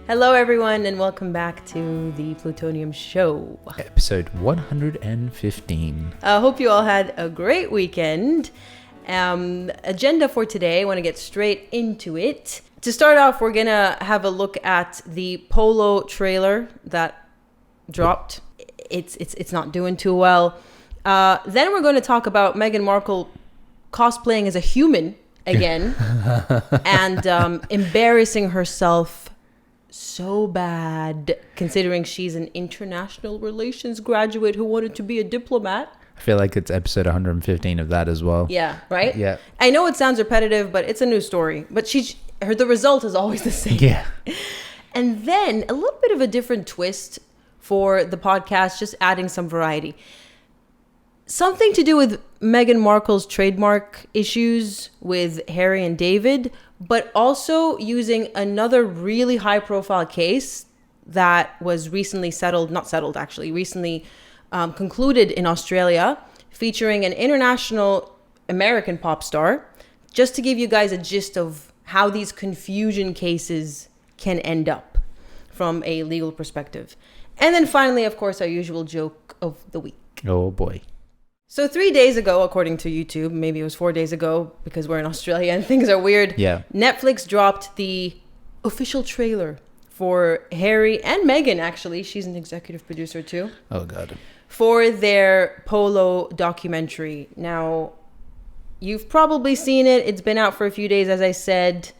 Hello, everyone, and welcome back to the Plutonium Show. Episode 115. I hope you all had a great weekend. Agenda for today, I want to get straight into it. To start off, we're going to have a look at the Polo trailer that dropped. It's not doing too well. Then we're going to talk about Meghan Markle cosplaying as a human again and embarrassing herself so bad, considering she's an international relations graduate who wanted to be a diplomat. I feel like it's episode 115 of that as well. Yeah, right? Yeah. I know it sounds repetitive, but it's a new story. But the result is always the same. Yeah. And then a little bit of a different twist for the podcast, just adding some variety. Something to do with Meghan Markle's trademark issues with Harry and David, but also using another really high profile case that was recently recently concluded in Australia, featuring an international American pop star, just to give you guys a gist of how these confusion cases can end up from a legal perspective. And then finally, of course, our usual joke of the week. Oh boy. So 3 days ago, according to YouTube, maybe it was 4 days ago because we're in Australia and things are weird. Yeah. Netflix dropped the official trailer for Harry and Meghan, actually. She's an executive producer too. Oh, God. For their Polo documentary. Now, you've probably seen it. It's been out for a few days, as I said,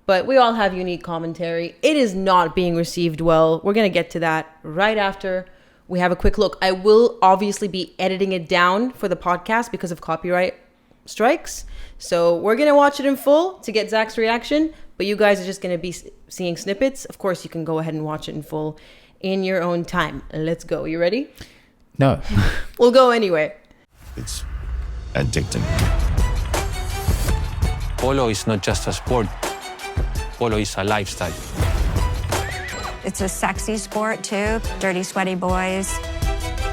but we all have unique commentary. It is not being received well. We're going to get to that right after we have a quick look. I will obviously be editing it down for the podcast because of copyright strikes. So we're going to watch it in full to get Zach's reaction, but you guys are just going to be seeing snippets. Of course, you can go ahead and watch it in full in your own time. Let's go. You ready? No. We'll go anyway. It's addicting. Polo is not just a sport. Polo is a lifestyle. It's a sexy sport, too. Dirty, sweaty boys,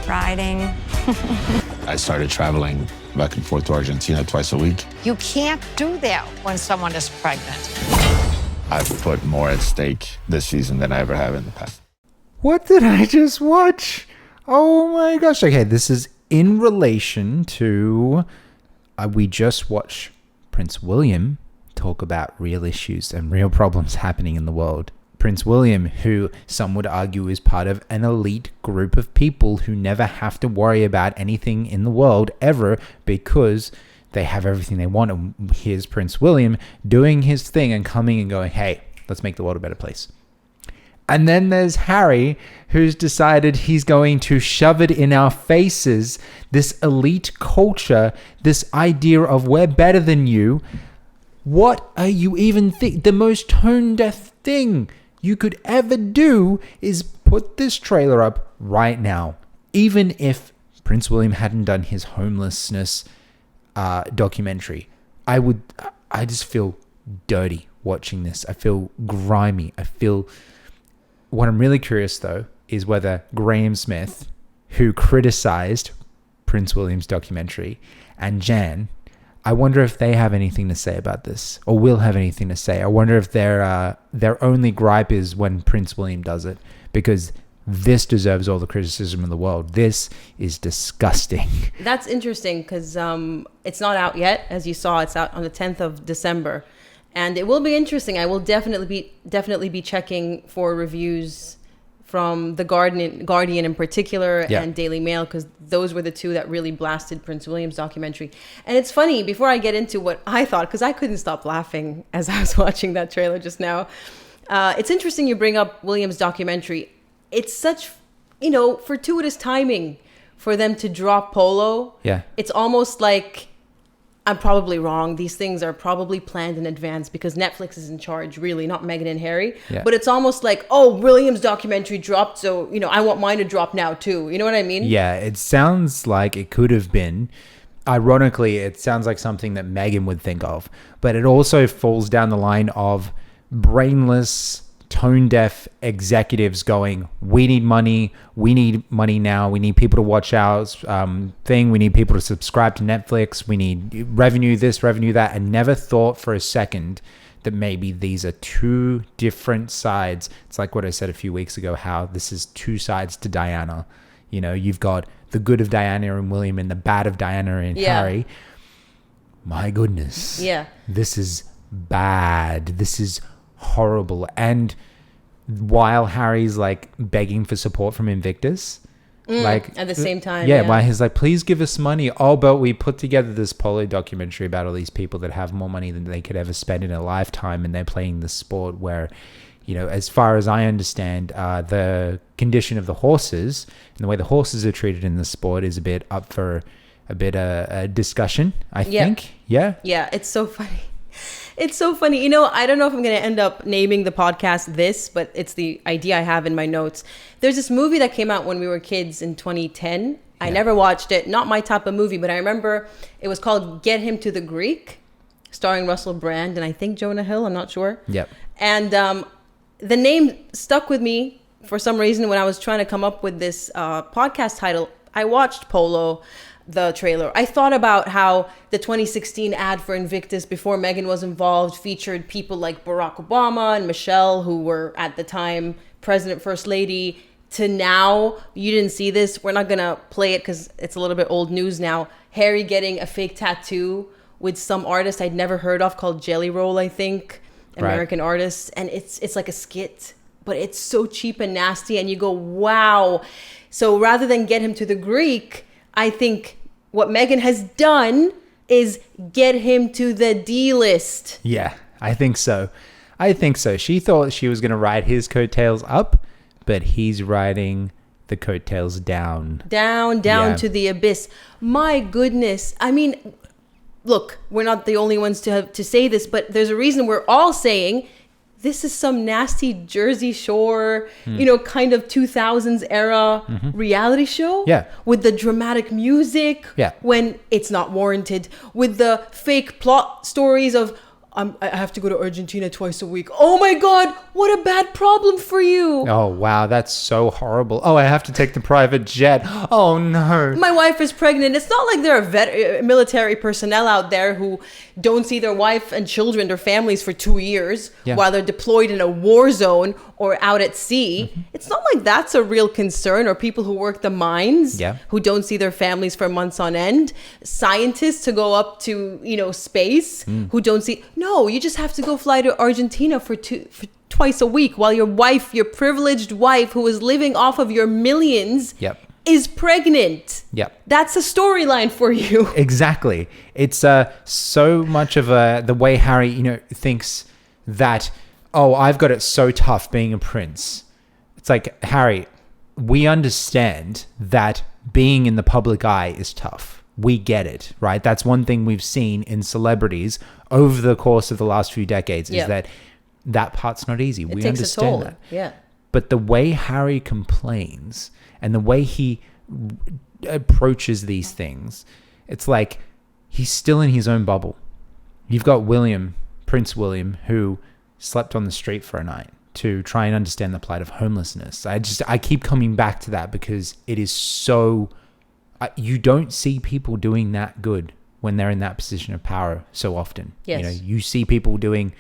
riding. I started traveling back and forth to Argentina twice a week. You can't do that when someone is pregnant. I've put more at stake this season than I ever have in the past. What did I just watch? Oh my gosh. Okay, this is in relation to... we just watched Prince William talk about real issues and real problems happening in the world. Prince William, who some would argue is part of an elite group of people who never have to worry about anything in the world ever because they have everything they want. And here's Prince William doing his thing and coming and going, hey, let's make the world a better place. And then there's Harry, who's decided he's going to shove it in our faces, this elite culture, this idea of we're better than you. What are you even think? The most tone-deaf thing you could ever do is put this trailer up right now. Even if Prince William hadn't done his homelessness documentary, I just feel dirty watching this. I feel grimy. What I'm really curious though is whether Graham Smith, who criticized Prince William's documentary, and Jan, I wonder if they have anything to say about this or will have anything to say. I wonder if their only gripe is when Prince William does it, because this deserves all the criticism in the world. This is disgusting. That's interesting because it's not out yet. As you saw, it's out on the 10th of December. And it will be interesting. I will definitely be checking for reviews from the Guardian in particular, and Daily Mail, because those were the two that really blasted Prince William's documentary. And it's funny, before I get into what I thought, because I couldn't stop laughing as I was watching that trailer just now. It's interesting you bring up William's documentary. It's such, fortuitous timing for them to drop Polo. Yeah. It's almost like, I'm probably wrong. These things are probably planned in advance because Netflix is in charge, really, not Meghan and Harry. Yeah. But it's almost like, oh, William's documentary dropped, so, I want mine to drop now too. You know what I mean? Yeah, it sounds like it could have been. Ironically, it sounds like something that Meghan would think of. But it also falls down the line of brainless, tone-deaf executives going, we need money now, we need people to watch our thing, we need people to subscribe to Netflix, we need revenue this, revenue that, and never thought for a second that maybe these are two different sides. It's like what I said a few weeks ago, how this is two sides to Diana. You know, you've got the good of Diana and William and the bad of Diana and Harry. My goodness. Yeah. This is bad. This is horrible. And while Harry's like begging for support from Invictus, like at the same time, while he's like, please give us money. Oh, but we put together this Polo documentary about all these people that have more money than they could ever spend in a lifetime, and they're playing the sport where, you know, as far as I understand, the condition of the horses and the way the horses are treated in the sport is a bit up for a bit of discussion, I think. Yeah. It's so funny. It's so funny. You know, I don't know if I'm going to end up naming the podcast this, but it's the idea I have in my notes. There's this movie that came out when we were kids in 2010. I never watched it. Not my type of movie, but I remember it was called Get Him to the Greek, starring Russell Brand and I think Jonah Hill. I'm not sure. Yep. And the name stuck with me for some reason when I was trying to come up with this podcast title. I watched Polo, the trailer. I thought about how the 2016 ad for Invictus before Meghan was involved featured people like Barack Obama and Michelle, who were at the time President, First Lady, to now, you didn't see this. We're not going to play it because it's a little bit old news now. Harry getting a fake tattoo with some artist I'd never heard of called Jelly Roll, I think. American artist. And it's like a skit, but it's so cheap and nasty. And you go, wow. So rather than get him to the Greek, I think what Meghan has done is get him to the D list. Yeah, I think so. She thought she was going to ride his coattails up, but he's riding the coattails down. Down to the abyss. My goodness. I mean, look, we're not the only ones to say this, but there's a reason we're all saying this is some nasty Jersey Shore, you know, kind of 2000s era reality show. Yeah. With the dramatic music. Yeah. When it's not warranted. With the fake plot stories of, I have to go to Argentina twice a week. Oh my God, what a bad problem for you. Oh, wow, that's so horrible. Oh, I have to take the private jet. Oh, no. My wife is pregnant. It's not like there are military personnel out there who don't see their wife and children, their families for 2 years while they're deployed in a war zone or out at sea. It's not like that's a real concern, or people who work the mines who don't see their families for months on end. Scientists to go up to, you know, space who don't see. No, you just have to go fly to Argentina for twice a week while your wife, your privileged wife who is living off of your millions is pregnant. That's a storyline for you. Exactly. It's so much of the way Harry, you know, thinks that, oh, I've got it so tough being a prince. It's like, Harry, we understand that being in the public eye is tough. We get it, right? That's one thing we've seen in celebrities over the course of the last few decades is that part's not easy. We understand that. Yeah. But the way Harry complains and the way he approaches these things, it's like he's still in his own bubble. You've got Prince William, who slept on the street for a night to try and understand the plight of homelessness. I keep coming back to that because it is so... you don't see people doing that good when they're in that position of power so often. Yes. You know, you see people doing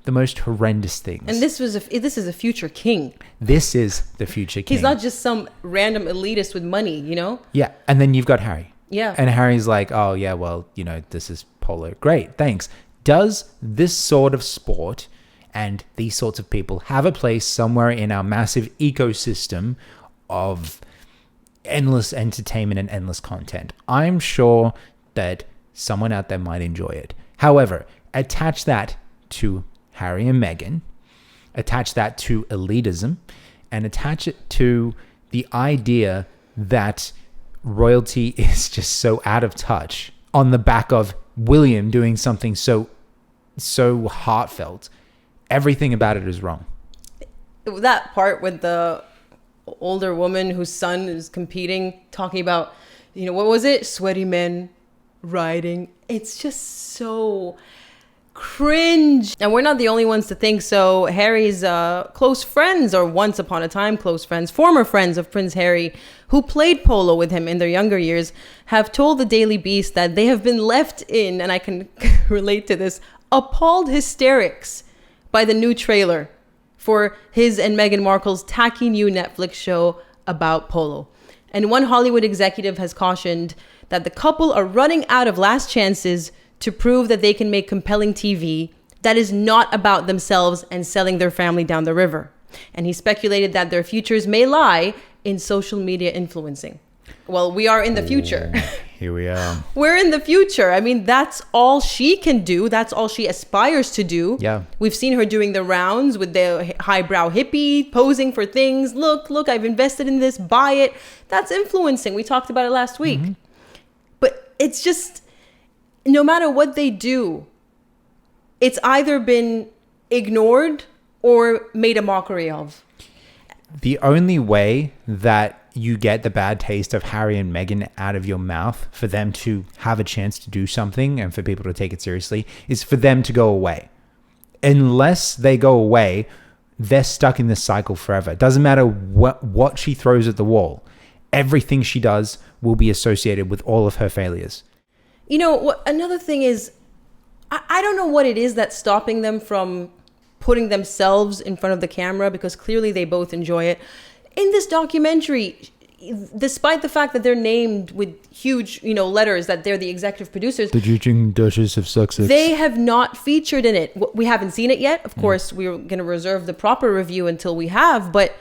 the most horrendous things. And this is a future king. This is the future king. He's not just some random elitist with money, you know? Yeah. And then you've got Harry. Yeah. And Harry's like, oh, yeah, well, you know, this is Polo. Great, thanks. Does this sort of sport and these sorts of people have a place somewhere in our massive ecosystem of endless entertainment and endless content? I'm sure that someone out there might enjoy it. However, attach that to Harry and Meghan, attach that to elitism, and attach it to the idea that royalty is just so out of touch on the back of William doing something so heartfelt. Everything about it is wrong. That part with the older woman whose son is competing, talking about, you know, what was it? Sweaty men riding. It's just so cringe. And we're not the only ones to think so. Harry's close friends, or once upon a time close friends, former friends of Prince Harry, who played polo with him in their younger years, have told the Daily Beast that they have been left in, and I can relate to this, appalled hysterics by the new trailer for his and Meghan Markle's tacky new Netflix show about Polo. And one Hollywood executive has cautioned that the couple are running out of last chances to prove that they can make compelling TV that is not about themselves and selling their family down the river. And he speculated that their futures may lie in social media influencing. Well, we are in the future. Here we are. We're in the future. I mean, that's all she can do. That's all she aspires to do. Yeah. We've seen her doing the rounds with the highbrow hippie, posing for things. Look, I've invested in this, buy it. That's influencing. We talked about it last week. Mm-hmm. But it's just, no matter what they do, it's either been ignored or made a mockery of. The only way that you get the bad taste of Harry and Meghan out of your mouth, for them to have a chance to do something and for people to take it seriously, is for them to go away. Unless they go away, they're stuck in this cycle forever. It doesn't matter what she throws at the wall. Everything she does will be associated with all of her failures. You know, another thing is, I don't know what it is that's stopping them from putting themselves in front of the camera, because clearly they both enjoy it. In this documentary, despite the fact that they're named with huge, letters that they're the executive producers, the Judging Duchess of Sussex, they have not featured in it. We haven't seen it yet. Of course, we're going to reserve the proper review until we have. But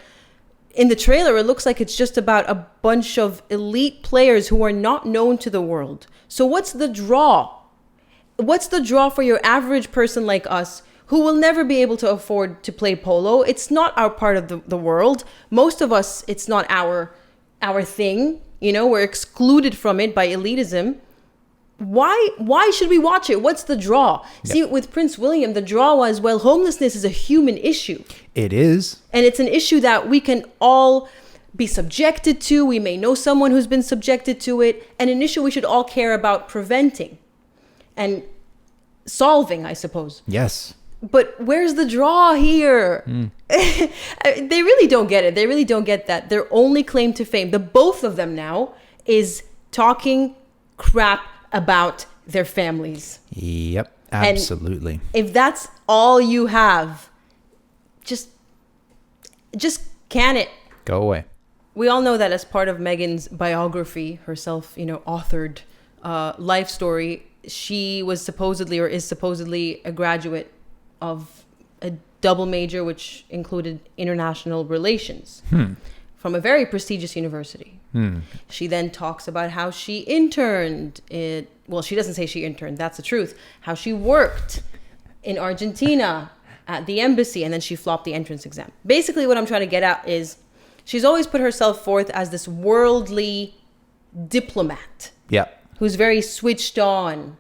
in the trailer, it looks like it's just about a bunch of elite players who are not known to the world. So what's the draw? What's the draw for your average person like us, who will never be able to afford to play polo? It's not our part of the world. Most of us, it's not our thing. We're excluded from it by elitism. Why should we watch it? What's the draw? Yep. See, with Prince William, the draw was, well, homelessness is a human issue. It is. And it's an issue that we can all be subjected to. We may know someone who's been subjected to it, and an issue we should all care about preventing and solving, I suppose. Yes. But where's the draw here? They really don't get it. They really don't get that. Their only claim to fame, the both of them now, is talking crap about their families. Yep, absolutely. And if that's all you have, just can it. Go away. We all know that as part of Meghan's biography, herself, authored life story, she was supposedly, or is supposedly, a graduate of a double major, which included international relations from a very prestigious university. She then talks about how she interned well, she doesn't say she interned, that's the truth, how she worked in Argentina at the embassy, and then she flopped the entrance exam. Basically, what I'm trying to get at is she's always put herself forth as this worldly diplomat. Yep. Who's very switched on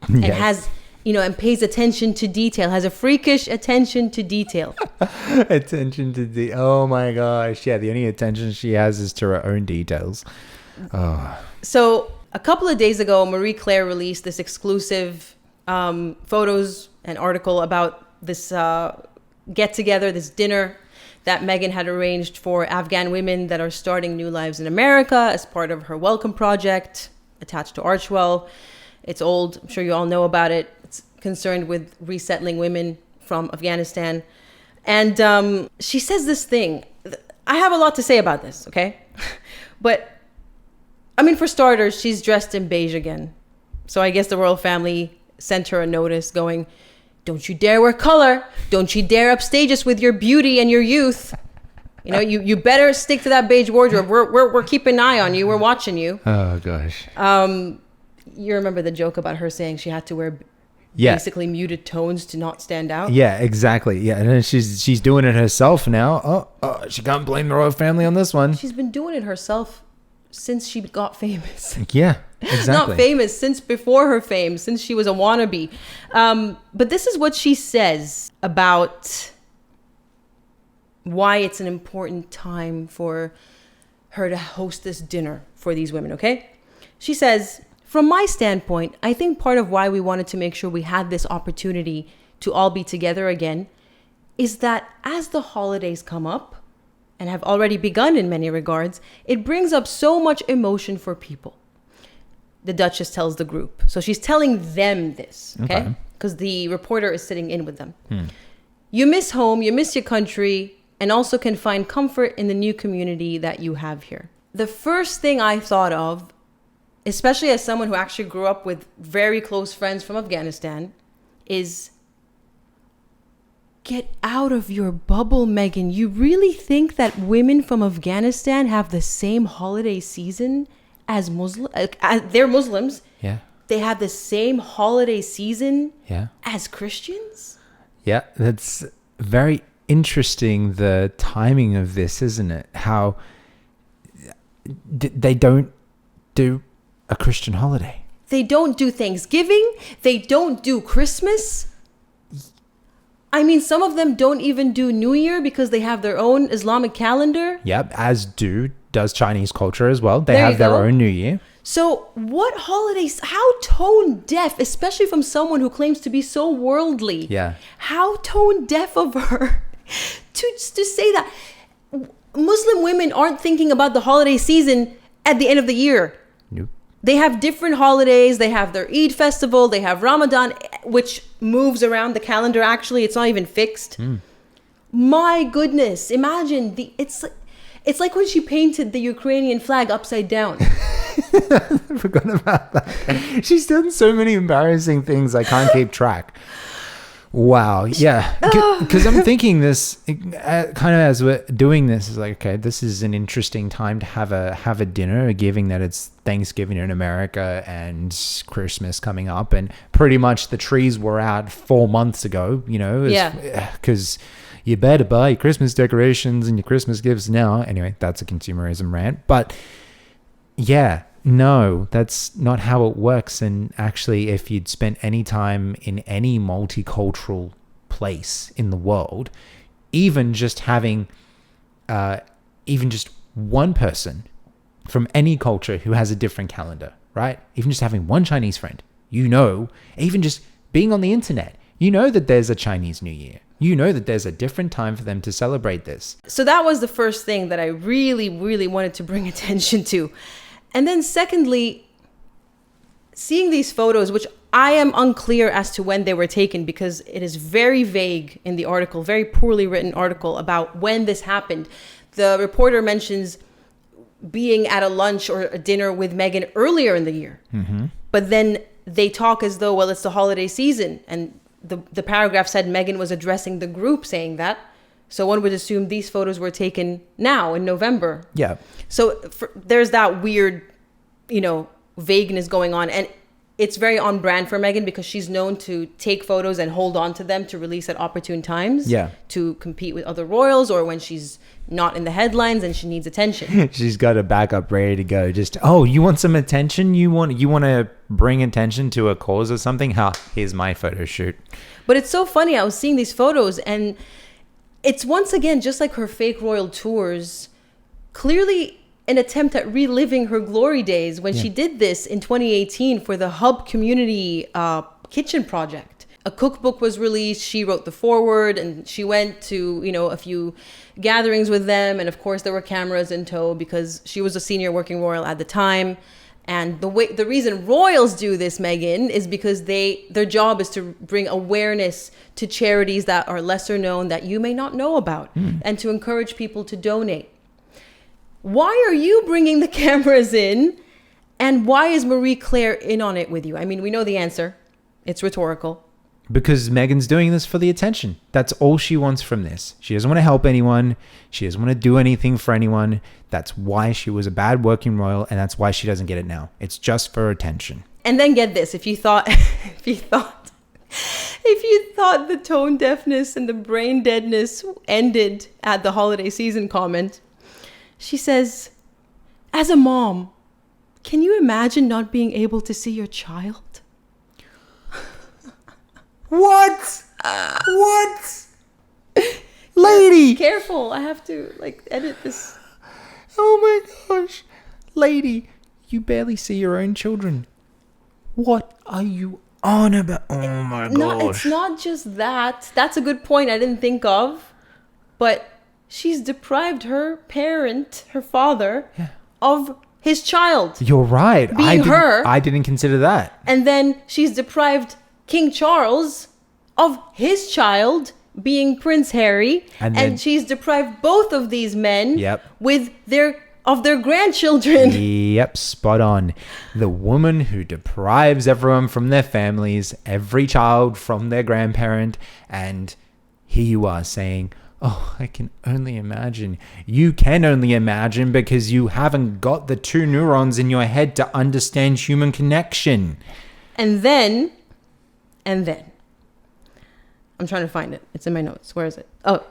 and has, and pays attention to detail, has a freakish attention to detail. Oh my gosh. Yeah, the only attention she has is to her own details. Oh. So a couple of days ago, Marie Claire released this exclusive photos and article about this get-together, this dinner that Meghan had arranged for Afghan women that are starting new lives in America as part of her Welcome Project, attached to Archwell. It's old. I'm sure you all know about it. It's concerned with resettling women from Afghanistan. And she says this thing. I have a lot to say about this, okay? But, for starters, she's dressed in beige again. So I guess the royal family sent her a notice going, don't you dare wear color. Don't you dare upstage us with your beauty and your youth. You better stick to that beige wardrobe. We're keeping an eye on you. We're watching you. Oh gosh. You remember the joke about her saying she had to wear basically muted tones to not stand out? Yeah, exactly. Yeah, and then she's doing it herself now. Oh, she can't blame the royal family on this one. She's been doing it herself since she got famous. Yeah, exactly. Not famous, since before her fame, since she was a wannabe. But this is what she says about why it's an important time for her to host this dinner for these women, okay? She says, from my standpoint, I think part of why we wanted to make sure we had this opportunity to all be together again is that as the holidays come up, and have already begun in many regards, it brings up so much emotion for people. The Duchess tells the group. So she's telling them this, okay? because the reporter is sitting in with them. You miss home, you miss your country, and also can find comfort in the new community that you have here. The first thing I thought of, especially as someone who actually grew up with very close friends from Afghanistan, is get out of your bubble, Meghan. You really think that women from Afghanistan have the same holiday season as they're Muslims? Yeah. They have the same holiday season Yeah. as Christians? Yeah, that's very interesting, the timing of this, isn't it? How they don't do a Christian holiday. They don't do Thanksgiving. They don't do Christmas. I mean, some of them don't even do New Year because they have their own Islamic calendar. Yep, as does Chinese culture as well. They There you have their go. own New Year. So what holidays, how tone deaf, especially from someone who claims to be so worldly. Yeah. How tone deaf of her to say that Muslim women aren't thinking about the holiday season at the end of the year. Nope. They have different holidays. They have their Eid festival. They have Ramadan, which moves around the calendar. Actually, it's not even fixed. My goodness. Imagine it's like when she painted the Ukrainian flag upside down. I forgot about that. She's done so many embarrassing things I can't keep track. Wow. Yeah. Because I'm thinking this kind of as we're doing this is like, okay, this is an interesting time to have a dinner, given that it's Thanksgiving in America and Christmas coming up, and pretty much the trees were out 4 months ago, because you better buy your Christmas decorations and your Christmas gifts now. Anyway, that's a consumerism rant. But yeah, no, that's not how it works. And actually, if you'd spent any time in any multicultural place in the world, even just having, even just one person from any culture who has a different calendar, right? Even just having one Chinese friend, even just being on the internet, that there's a Chinese New Year. That there's a different time for them to celebrate this. So that was the first thing that I really, really wanted to bring attention to. And then secondly, seeing these photos, which I am unclear as to when they were taken because it is very vague in the article, very poorly written article about when this happened. The reporter mentions being at a lunch or a dinner with Meghan earlier in the year. Mm-hmm. But then they talk as though, well, it's the holiday season. And the paragraph said Meghan was addressing the group saying that. So one would assume these photos were taken now in November. Yeah. So there's that weird, vagueness going on. And it's very on brand for Meghan because she's known to take photos and hold on to them to release at opportune times. Yeah. To compete with other royals or when she's not in the headlines and she needs attention. She's got a backup ready to go. Just, you want some attention? You want to bring attention to a cause or something? Here's my photo shoot. But it's so funny. I was seeing these photos and it's once again, just like her fake royal tours, clearly an attempt at reliving her glory days when she did this in 2018 for the Hub Community Kitchen Project. A cookbook was released. She wrote the foreword and she went to, a few gatherings with them. And of course, there were cameras in tow because she was a senior working royal at the time. And the reason royals do this, Meghan, is because their job is to bring awareness to charities that are lesser known that you may not know about and to encourage people to donate. Why are you bringing the cameras in? And why is Marie Claire in on it with you? I mean, we know the answer. It's rhetorical. Because Meghan's doing this for the attention. That's all she wants from this. She doesn't want to help anyone. She doesn't want to do anything for anyone. That's why she was a bad working royal, and that's why she doesn't get it now. It's just for attention. And then get this: if you thought the tone deafness and the brain deadness ended at the holiday season comment, she says, "As a mom, can you imagine not being able to see your child?" What? What? Lady! Careful, I have to edit this. Oh my gosh. Lady, you barely see your own children. What are you on about? Oh my gosh. No, it's not just that. That's a good point I didn't think of. But she's deprived her parent, her father, of his child. You're right. I didn't consider that. And then she's deprived King Charles of his child being Prince Harry, and she's deprived both of these men with their grandchildren. Yep, spot on. The woman who deprives everyone from their families, every child from their grandparent, and here you are saying, oh, I can only imagine. You can only imagine because you haven't got the two neurons in your head to understand human connection. And then, I'm trying to find it. It's in my notes. Where is it? Oh,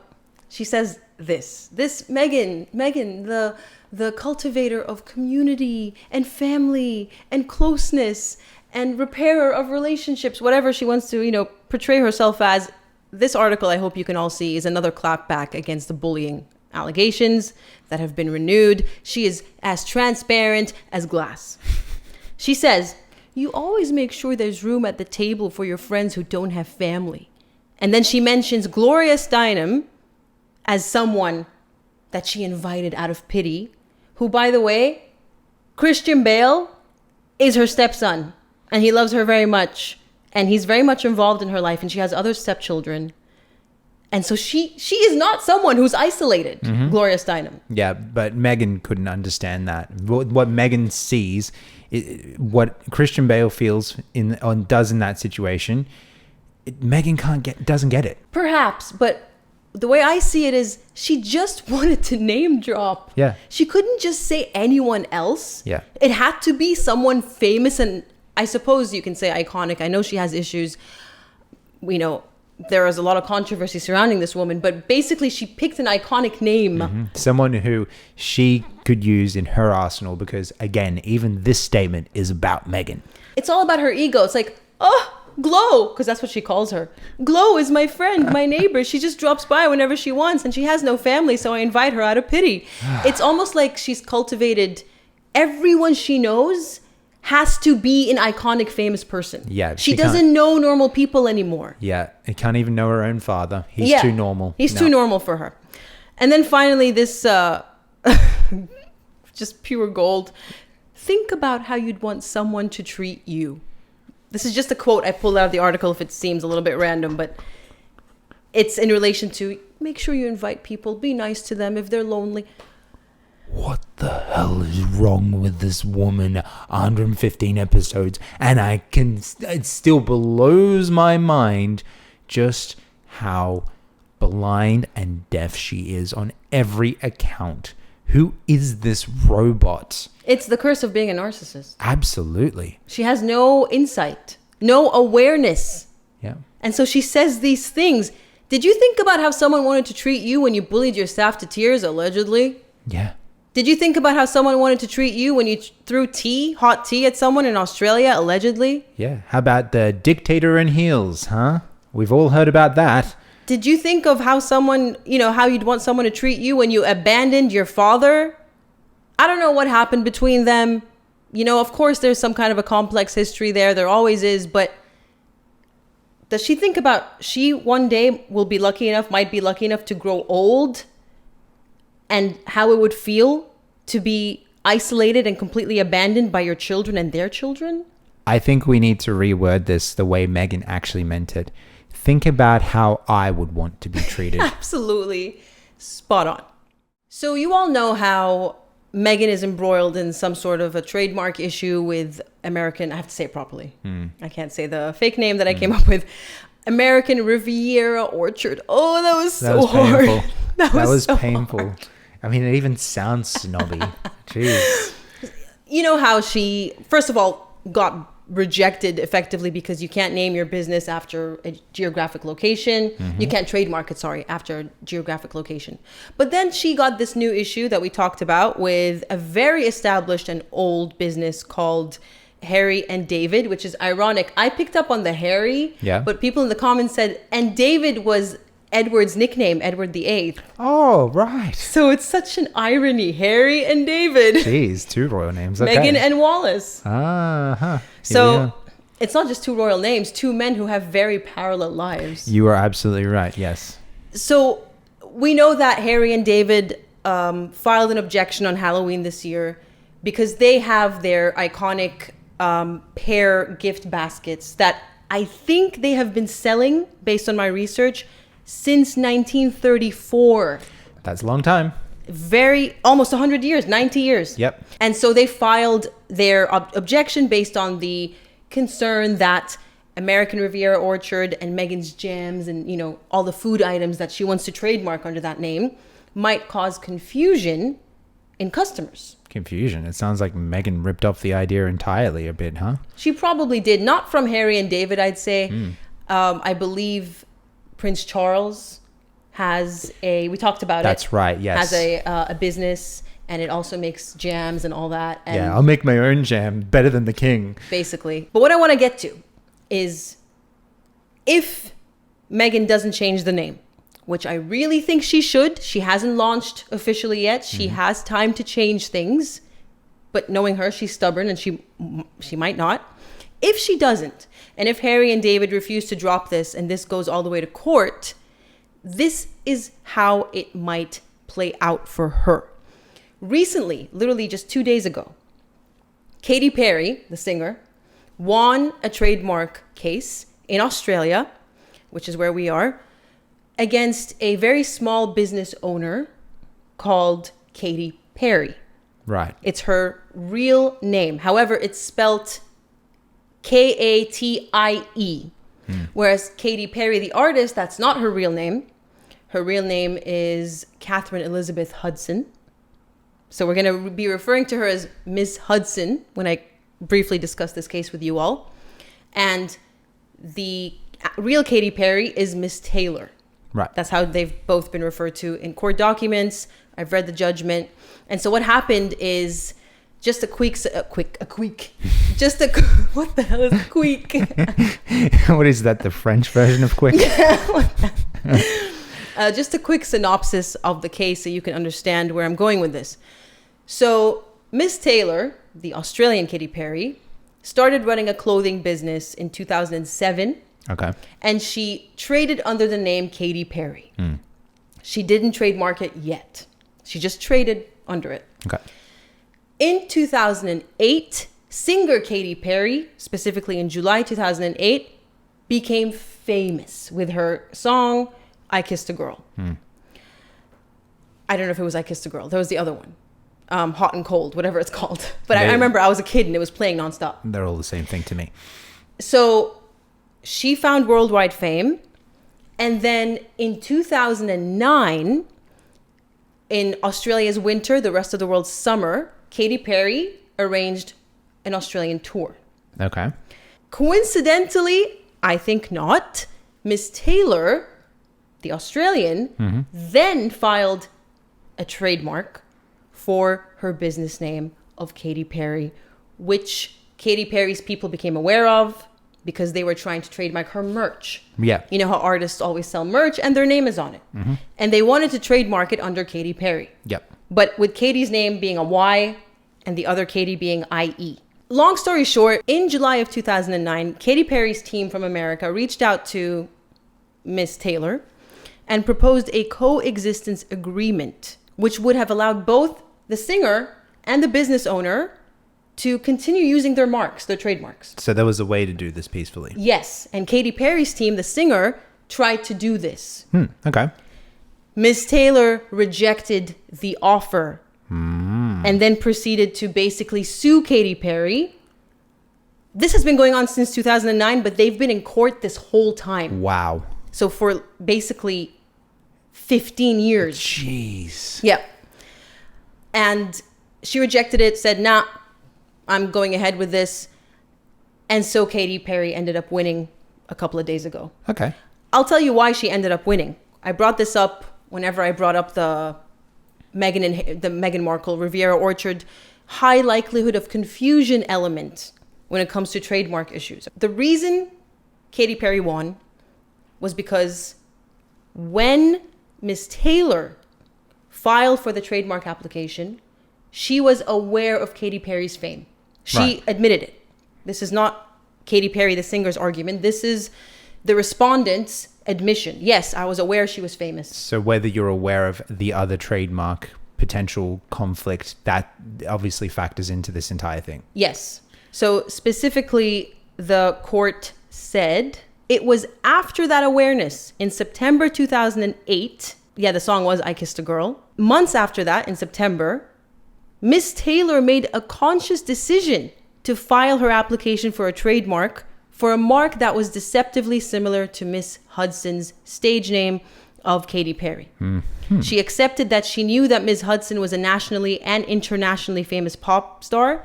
she says this Meghan, the cultivator of community and family and closeness and repairer of relationships, whatever she wants to, portray herself as. This article, I hope you can all see, is another clapback against the bullying allegations that have been renewed. She is as transparent as glass. She says, you always make sure there's room at the table for your friends who don't have family. And then she mentions Gloria Steinem as someone that she invited out of pity, who, by the way, Christian Bale is her stepson, and he loves her very much. And he's very much involved in her life, and she has other stepchildren. And so she is not someone who's isolated, Gloria Steinem. Yeah, but Meghan couldn't understand that. What Meghan sees, what Christian Bale feels does in that situation, Meghan doesn't get it. Perhaps, but the way I see it is she just wanted to name drop. Yeah. She couldn't just say anyone else. Yeah. It had to be someone famous and I suppose you can say iconic. I know she has issues. There is a lot of controversy surrounding this woman, but basically she picked an iconic name. Someone who she could use in her arsenal because, again, even this statement is about Meghan. It's all about her ego. It's like, oh, Glow, because that's what she calls her. Glow is my friend, my neighbor. She just drops by whenever she wants, and she has no family, so I invite her out of pity. It's almost like she's cultivated everyone she knows has to be an iconic famous person. Yeah. She doesn't know normal people anymore. Yeah. She can't even know her own father. He's too normal. He's too normal for her. And then finally this, just pure gold. Think about how you'd want someone to treat you. This is just a quote I pulled out of the article if it seems a little bit random, but it's in relation to make sure you invite people, be nice to them if they're lonely. What the hell is wrong with this woman? 115 episodes, and it still blows my mind just how blind and deaf she is on every account. Who is this robot? It's the curse of being a narcissist. Absolutely. She has no insight, no awareness. Yeah. And so she says these things. Did you think about how someone wanted to treat you when you bullied your staff to tears, allegedly? Yeah. Did you think about how someone wanted to treat you when you threw hot tea at someone in Australia, allegedly? Yeah. How about the dictator in heels, huh? We've all heard about that. Did you think of how someone, how you'd want someone to treat you when you abandoned your father? I don't know what happened between them. Of course, there's some kind of a complex history there. There always is. But does she think about she one day might be lucky enough to grow old? And how it would feel to be isolated and completely abandoned by your children and their children? I think we need to reword this the way Meghan actually meant it. Think about how I would want to be treated. Absolutely. Spot on. So you all know how Meghan is embroiled in some sort of a trademark issue with American, I have to say it properly. I can't say the fake name that I came up with. American Riviera Orchard. Oh, that was so hard. Painful. That was so painful. Hard. I mean, it even sounds snobby. Jeez. You know how she, first of all, got rejected effectively because you can't name your business after a geographic location. You can't trademark it, after a geographic location. But then she got this new issue that we talked about with a very established and old business called Harry and David, which is ironic. I picked up on the Harry, but people in the comments said, and David was Edward's nickname, Edward VIII. Oh, right. So it's such an irony. Harry and David. Jeez, two royal names. Okay. Meghan and Wallace. So it's not just two royal names, two men who have very parallel lives. You are absolutely right, yes. So we know that Harry and David filed an objection on Halloween this year because they have their iconic pair gift baskets that I think they have been selling, based on my research, since 1934. That's a long time. Almost 100 years, 90 years. Yep. And so they filed their objection based on the concern that American Riviera Orchard and Meghan's jams and, you know, all the food items that she wants to trademark under that name might cause confusion in customers. Confusion. It sounds like Meghan ripped off the idea entirely a bit, huh? She probably did. Not from Harry and David, I'd say. I believe Prince Charles we talked about That's right, yes. has a business, and it also makes jams and all that. And Yeah, I'll make my own jam better than the king. basically. But what I want to get to is, if Meghan doesn't change the name, which I really think she should. She hasn't launched officially yet. She has time to change things. But knowing her, she's stubborn and she might not. If she doesn't, and if Harry and David refuse to drop this and this goes all the way to court, this is how it might play out for her. Recently, literally just 2 days ago, Katy Perry, the singer, won a trademark case in Australia, which is where we are, against a very small business owner called Katy Perry. Right. It's her real name. However, it's spelt Katie. Whereas Katy Perry, the artist, that's not her real name. Her real name is Catherine Elizabeth Hudson. So we're going to be referring to her as Miss Hudson when I briefly discuss this case with you all. And the real Katy Perry is Miss Taylor. Right. That's how they've both been referred to in court documents. I've read the judgment. And so what happened is what the hell is quick? What is that, the French version of quick? Just a quick synopsis of the case so you can understand where I'm going with this. So Miss Taylor, the Australian Katy Perry, started running a clothing business in 2007. Okay. And she traded under the name Katy Perry. She didn't trademark it yet. She just traded under it. Okay. In 2008, singer Katy Perry, specifically in July 2008, became famous with her song, I Kissed a Girl. I don't know if it was I Kissed a Girl. There was the other one. Hot and Cold, whatever it's called. But I remember I was a kid and it was playing nonstop. They're all the same thing to me. So she found worldwide fame. And then in 2009, in Australia's winter, the rest of the world's summer, Katy Perry arranged an Australian tour. Okay. Coincidentally, I think not, Miss Taylor, the Australian, then filed a trademark for her business name of Katy Perry, which Katy Perry's people became aware of because they were trying to trademark her merch. Yeah. You know how artists always sell merch and their name is on it. And they wanted to trademark it under Katy Perry. Yep. But with Katy's name being a Y and the other Katy being IE. Long story short, in July of 2009, Katy Perry's team from America reached out to Miss Taylor and proposed a coexistence agreement, which would have allowed both the singer and the business owner to continue using their marks, their trademarks. So there was a way to do this peacefully. Yes, and Katy Perry's team, the singer, tried to do this. Okay. Miss Taylor rejected the offer and then proceeded to basically sue Katy Perry. This has been going on since 2009, but they've been in court this whole time. Wow. So for basically 15 years. Jeez. Yeah. And she rejected it, said, nah, I'm going ahead with this. And so Katy Perry ended up winning a couple of days ago. Okay. I'll tell you why she ended up winning. I brought this up whenever I brought up the Meghan Markle Riviera Orchard high likelihood of confusion element when it comes to trademark issues. The reason Katy Perry won was because when Miss Taylor filed for the trademark application, she was aware of Katy Perry's fame. She admitted it. This is not Katy Perry, the singer's argument. This is the respondent's admission. Yes, I was aware she was famous. So whether you're aware of the other trademark potential conflict, that obviously factors into this entire thing. Yes. So specifically, the court said it was after that awareness in September 2008. Yeah, the song was I Kissed a Girl. Months after that, in September, Miss Taylor made a conscious decision to file her application for a trademark for a mark that was deceptively similar to Miss Hudson's stage name of Katy Perry. She accepted that she knew that Ms. Hudson was a nationally and internationally famous pop star,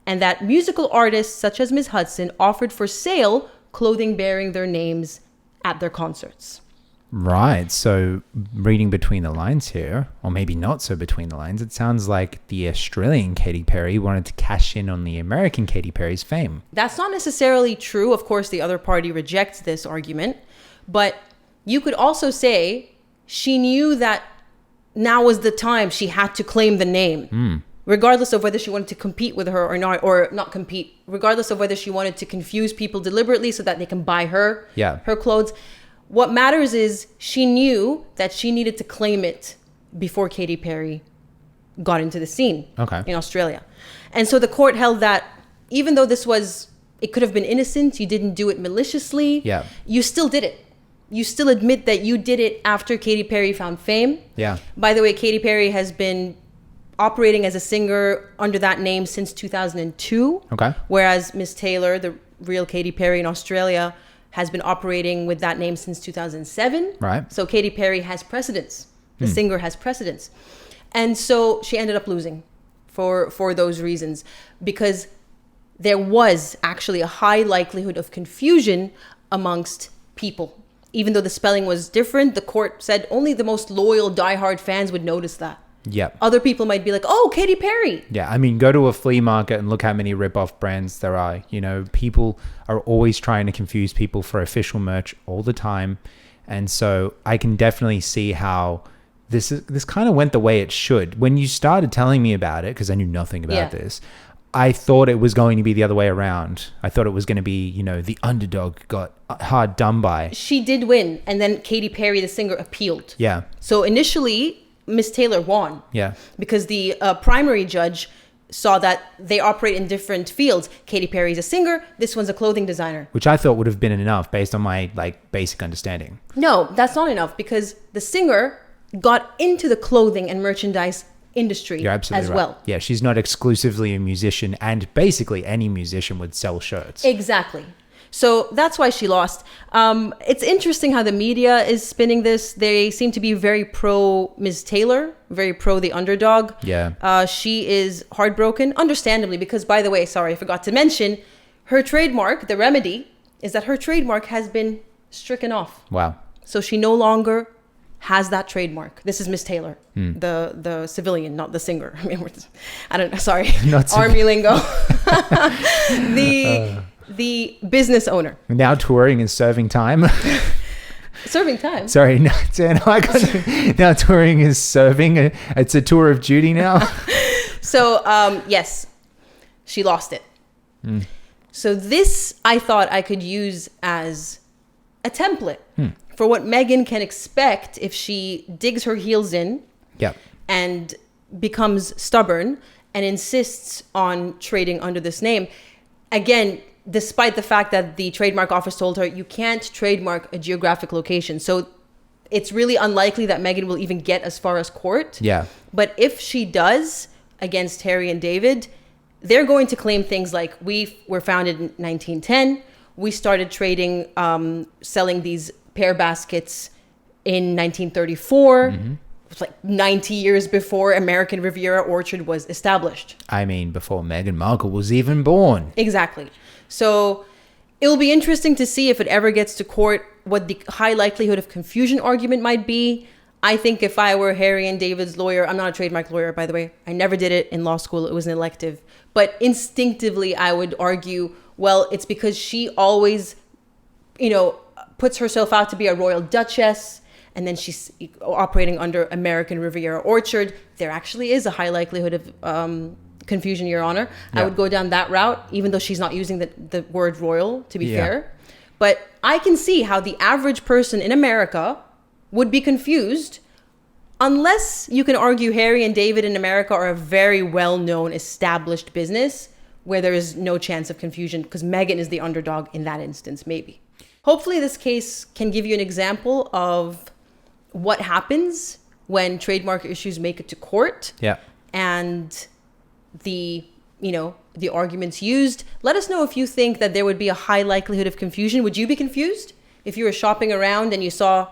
and that musical artists such as Ms. Hudson offered for sale clothing bearing their names at their concerts. Right. So reading between the lines here, or maybe not so between the lines, it sounds like the Australian Katy Perry wanted to cash in on the American Katy Perry's fame. That's not necessarily true. Of course, the other party rejects this argument, but you could also say she knew that now was the time she had to claim the name, regardless of whether she wanted to compete with her or not, or not compete, regardless of whether she wanted to confuse people deliberately so that they can buy her clothes. What matters is she knew that she needed to claim it before Katy Perry got into the scene in Australia. And so the court held that even though it could have been innocent, you didn't do it maliciously, you still did it. You still admit that you did it after Katy Perry found fame. Yeah. By the way, Katy Perry has been operating as a singer under that name since 2002. Okay. Whereas Miss Taylor, the real Katy Perry in Australia, has been operating with that name since 2007. Right. So Katy Perry has precedence. The singer has precedence. And so she ended up losing for those reasons, because there was actually a high likelihood of confusion amongst people. Even though the spelling was different, the court said only the most loyal, diehard fans would notice that. Yep. Other people might be like, oh, Katy Perry. Yeah, I mean, go to a flea market and look how many rip-off brands there are. You know, people are always trying to confuse people for official merch all the time. And so I can definitely see how this kind of went the way it should. When you started telling me about it, because I knew nothing about this, I thought it was going to be the other way around. I thought it was going to be, you know, the underdog got hard done by. She did win, and then Katy Perry, the singer, appealed. Yeah. So initially, Miss Taylor won. Yeah. Because the primary judge saw that they operate in different fields. Katy Perry's a singer. This one's a clothing designer. Which I thought would have been enough based on my basic understanding. No, that's not enough, because the singer got into the clothing and merchandise industry as well. Yeah, she's not exclusively a musician, and basically any musician would sell shirts. Exactly. So that's why she lost. It's interesting how the media is spinning this. They seem to be very pro Ms. Taylor, very pro the underdog. Yeah. She is heartbroken, understandably, because, by the way, sorry, I forgot to mention, her trademark, the remedy, is that her trademark has been stricken off. Wow. So she no longer has that trademark. This is Miss Taylor, the civilian, not the singer. I mean, I don't know. Sorry, Army lingo. The business owner. Now touring is serving time. Serving time. Sorry, no, now touring is serving. It's a tour of duty now. So yes, she lost it. So this I thought I could use as a template for what Meghan can expect if she digs her heels in and becomes stubborn and insists on trading under this name. Again, despite the fact that the trademark office told her you can't trademark a geographic location. So it's really unlikely that Meghan will even get as far as court. Yeah. But if she does against Harry and David, they're going to claim things like, we were founded in 1910. We started trading, selling these pear baskets in 1934. It's like 90 years before American Riviera Orchard was established. I mean, before Meghan Markle was even born. Exactly. So it will be interesting to see if it ever gets to court what the high likelihood of confusion argument might be. I think if I were Harry and David's lawyer, I'm not a trademark lawyer, by the way. I never did it in law school. It was an elective. But instinctively, I would argue, well, it's because she always, puts herself out to be a royal duchess, and then she's operating under American Riviera Orchard. There actually is a high likelihood of confusion, Your Honor. Yeah. I would go down that route, even though she's not using the word royal, to be fair. But I can see how the average person in America would be confused, unless you can argue Harry and David in America are a very well-known, established business, where there is no chance of confusion because Meghan is the underdog in that instance, maybe. Hopefully this case can give you an example of what happens when trademark issues make it to court. Yeah. And the arguments used. Let us know if you think that there would be a high likelihood of confusion. Would you be confused if you were shopping around and you saw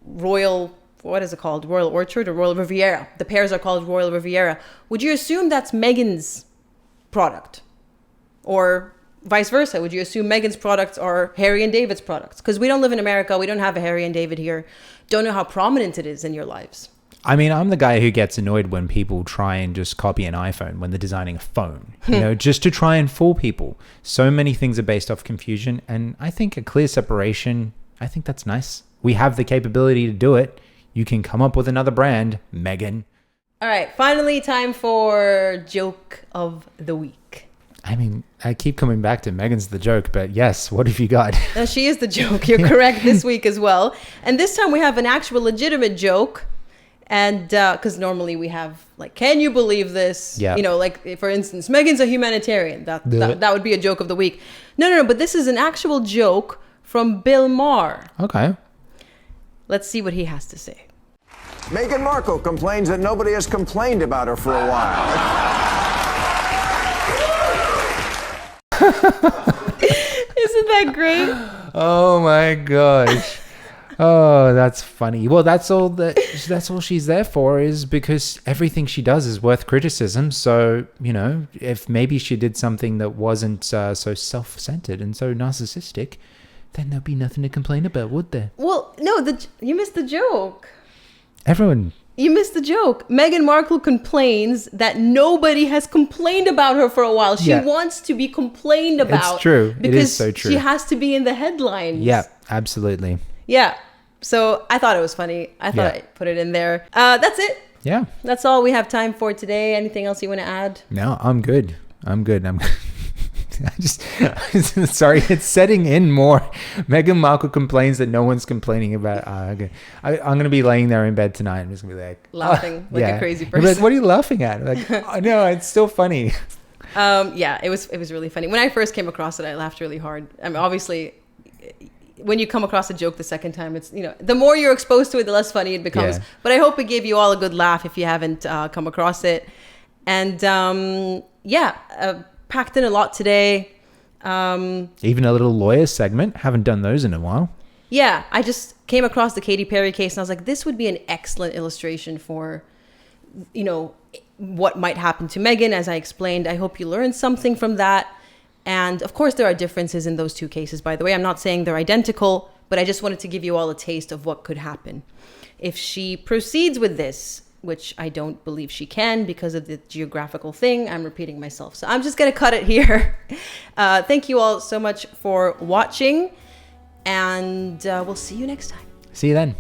Royal Orchard or Royal Riviera? The pairs are called Royal Riviera. Would you assume that's Meghan's product? Or vice versa? Would you assume Meghan's products are Harry and David's products? Because we don't live in America. We don't have a Harry and David here. Don't know how prominent it is in your lives. I mean, I'm the guy who gets annoyed when people try and just copy an iPhone when they're designing a phone, just to try and fool people. So many things are based off confusion. And I think a clear separation, I think that's nice. We have the capability to do it. You can come up with another brand, Meghan. All right. Finally, time for joke of the week. I mean, I keep coming back to Meghan's the joke, but yes, what have you got? Now, she is the joke. You're correct this week as well. And this time we have an actual legitimate joke. And because normally we have like, can you believe this? Yeah. Like for instance, Meghan's a humanitarian. That would be a joke of the week. No. But this is an actual joke from Bill Maher. Okay. Let's see what he has to say. Meghan Markle complains that nobody has complained about her for a while. Isn't that great? Oh my gosh. Oh, that's funny. Well, that's all she's there for, is because everything she does is worth criticism. So, if maybe she did something that wasn't so self-centered and so narcissistic, then there'd be nothing to complain about, would there? Well, no, you missed the joke. You missed the joke. Meghan Markle complains that nobody has complained about her for a while. She wants to be complained about. It's true. It is so because true. she has to be in the headlines. Yeah, absolutely. Yeah. So I thought it was funny. I thought I'd put it in there. That's it. Yeah. That's all we have time for today. Anything else you want to add? No, I'm good. Sorry, it's setting in more. Meghan Markle complains that no one's complaining about. Okay. I'm going to be laying there in bed tonight. I'm just going to be like laughing like a crazy person. Like, what are you laughing at? Like, oh, no, it's still funny. It was really funny. When I first came across it, I laughed really hard. I mean, obviously, when you come across a joke the second time, it's, the more you're exposed to it, the less funny it becomes. Yeah. But I hope it gave you all a good laugh if you haven't come across it. And packed in a lot today. Even a little lawyer segment. Haven't done those in a while. Yeah, I just came across the Katy Perry case and I was like, this would be an excellent illustration for, what might happen to Meghan. As I explained, I hope you learned something from that. And of course, there are differences in those two cases, by the way. I'm not saying they're identical, but I just wanted to give you all a taste of what could happen. If she proceeds with this, which I don't believe she can because of the geographical thing, I'm repeating myself. So I'm just going to cut it here. Thank you all so much for watching, and we'll see you next time. See you then.